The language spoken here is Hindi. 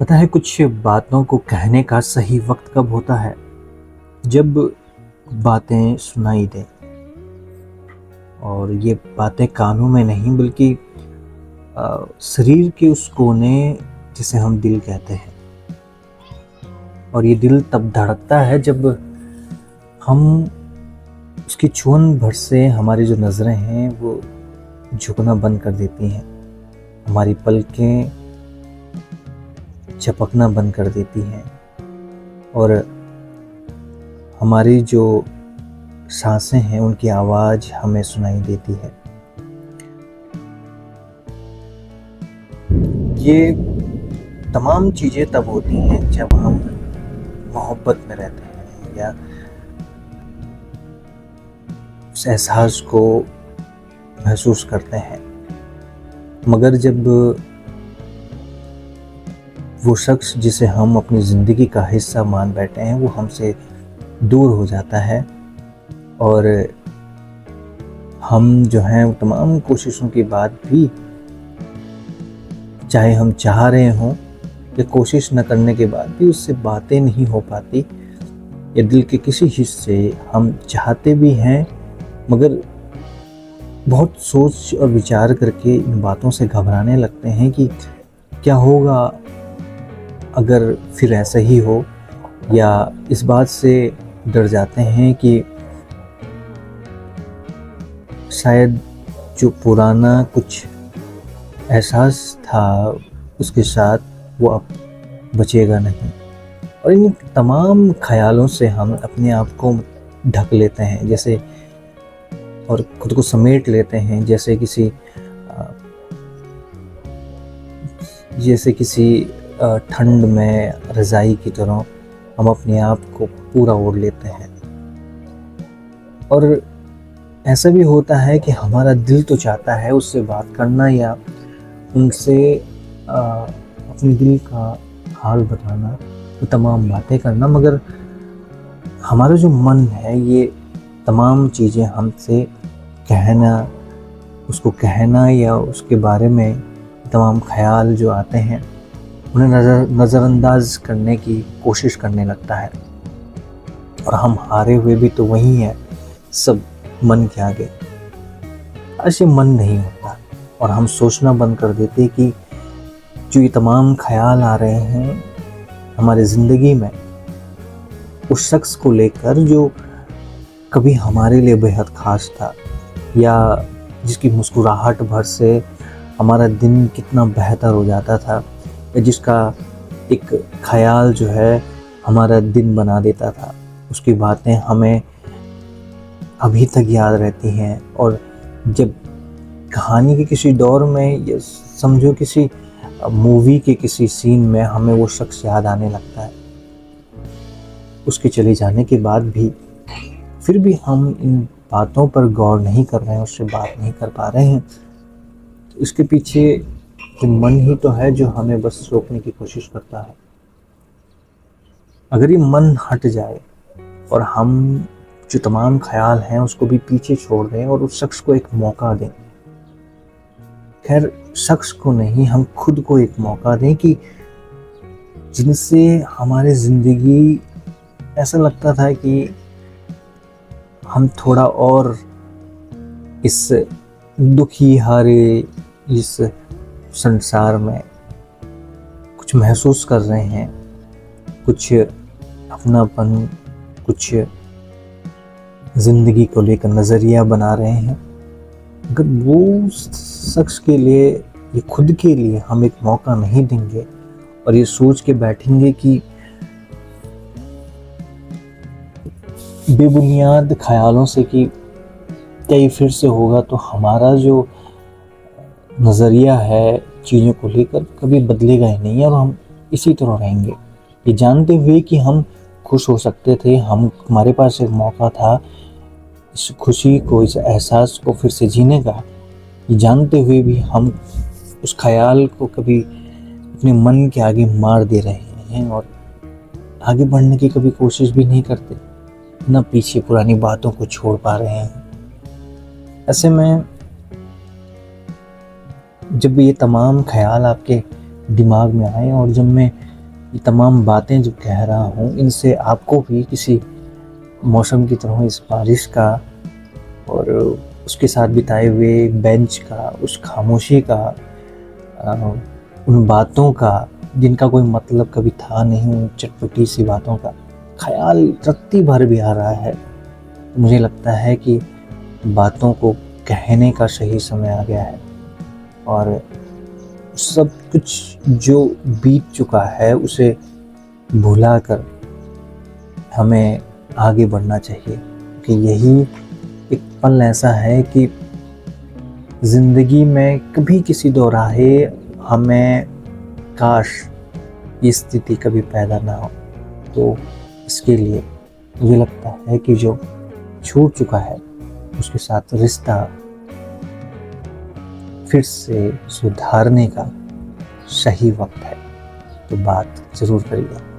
पता है कुछ बातों को कहने का सही वक्त कब होता है? जब बातें सुनाई दें और ये बातें कानों में नहीं बल्कि शरीर के उस कोने जिसे हम दिल कहते हैं। और ये दिल तब धड़कता है जब हम उसकी चुभन भर से हमारी जो नज़रें हैं वो झुकना बंद कर देती हैं, हमारी पलकें झपकना बंद कर देती हैं और हमारी जो सांसें हैं उनकी आवाज़ हमें सुनाई देती है। ये तमाम चीज़ें तब होती हैं जब हम मोहब्बत में रहते हैं या उस एहसास को महसूस करते हैं। मगर जब वो शख्स जिसे हम अपनी ज़िंदगी का हिस्सा मान बैठे हैं वो हमसे दूर हो जाता है और हम जो हैं वो तमाम कोशिशों के बाद भी, चाहे हम चाह रहे हों या कोशिश न करने के बाद भी, उससे बातें नहीं हो पाती या दिल के किसी हिस्से हम चाहते भी हैं मगर बहुत सोच और विचार करके इन बातों से घबराने लगते हैं कि क्या होगा अगर फिर ऐसा ही हो, या इस बात से डर जाते हैं कि शायद जो पुराना कुछ एहसास था उसके साथ वो अब बचेगा नहीं। और इन तमाम ख़यालों से हम अपने आप को ढक लेते हैं जैसे, और खुद को समेट लेते हैं जैसे किसी ठंड में रज़ाई की तरह हम अपने आप को पूरा ओढ़ लेते हैं। और ऐसा भी होता है कि हमारा दिल तो चाहता है उससे बात करना या उनसे अपने दिल का हाल बताना, वो तमाम बातें करना, मगर हमारा जो मन है ये तमाम चीज़ें हमसे उसको कहना या उसके बारे में तमाम ख़याल जो आते हैं उन्हें नज़रअंदाज करने की कोशिश करने लगता है। और हम हारे हुए भी तो वही हैं, सब मन के आगे। ऐसे मन नहीं होता और हम सोचना बंद कर देते कि जो ये तमाम ख़याल आ रहे हैं हमारी ज़िंदगी में उस शख्स को लेकर जो कभी हमारे लिए बेहद ख़ास था, या जिसकी मुस्कुराहट भर से हमारा दिन कितना बेहतर हो जाता था, या जिसका एक ख़याल जो है हमारा दिन बना देता था, उसकी बातें हमें अभी तक याद रहती हैं। और जब कहानी के किसी दौर में या समझो किसी मूवी के किसी सीन में हमें वो शख्स याद आने लगता है, उसके चले जाने के बाद भी फिर भी हम इन बातों पर गौर नहीं कर रहे हैं, उससे बात नहीं कर पा रहे हैं, तो इसके पीछे ये मन ही तो है जो हमें बस रोकने की कोशिश करता है। अगर ये मन हट जाए और हम जो तमाम ख़याल हैं उसको भी पीछे छोड़ दें और उस शख्स को एक मौका दें, खैर शख्स को नहीं, हम खुद को एक मौका दें कि जिनसे हमारी ज़िंदगी ऐसा लगता था कि हम थोड़ा और इस दुखी हारे इस संसार में कुछ महसूस कर रहे हैं, कुछ अपनापन, कुछ ज़िंदगी को लेकर नज़रिया बना रहे हैं। अगर वो शख्स के लिए या खुद के लिए हम एक मौका नहीं देंगे और ये सोच के बैठेंगे कि बेबुनियाद ख़यालों से कि क्या ये फिर से होगा, तो हमारा जो नज़रिया है चीज़ों को लेकर कभी बदलेगा ही नहीं और हम इसी तरह रहेंगे, ये जानते हुए कि हम खुश हो सकते थे, हमारे पास एक मौका था इस खुशी को, इस एहसास को फिर से जीने का। ये जानते हुए भी हम उस ख़याल को कभी अपने मन के आगे मार दे रहे हैं और आगे बढ़ने की कभी कोशिश भी नहीं करते, ना पीछे पुरानी बातों को छोड़ पा रहे हैं। ऐसे में जब ये तमाम ख़याल आपके दिमाग में आए और जब मैं ये तमाम बातें जो कह रहा हूँ, इनसे आपको भी किसी मौसम की तरह इस बारिश का और उसके साथ बिताए हुए बेंच का, उस खामोशी का, उन बातों का जिनका कोई मतलब कभी था नहीं, उन चटपटी सी बातों का ख्याल रत्ती भर भी आ रहा है। मुझे लगता है कि बातों को कहने का सही समय आ गया है और सब कुछ जो बीत चुका है उसे भुलाकर हमें आगे बढ़ना चाहिए, कि यही एक पल ऐसा है कि ज़िंदगी में कभी किसी दोराहे हमें काश ये स्थिति कभी पैदा ना हो। तो इसके लिए मुझे लगता है कि जो छूट चुका है उसके साथ रिश्ता फिर से सुधारने का सही वक्त है। तो बात ज़रूर करिए।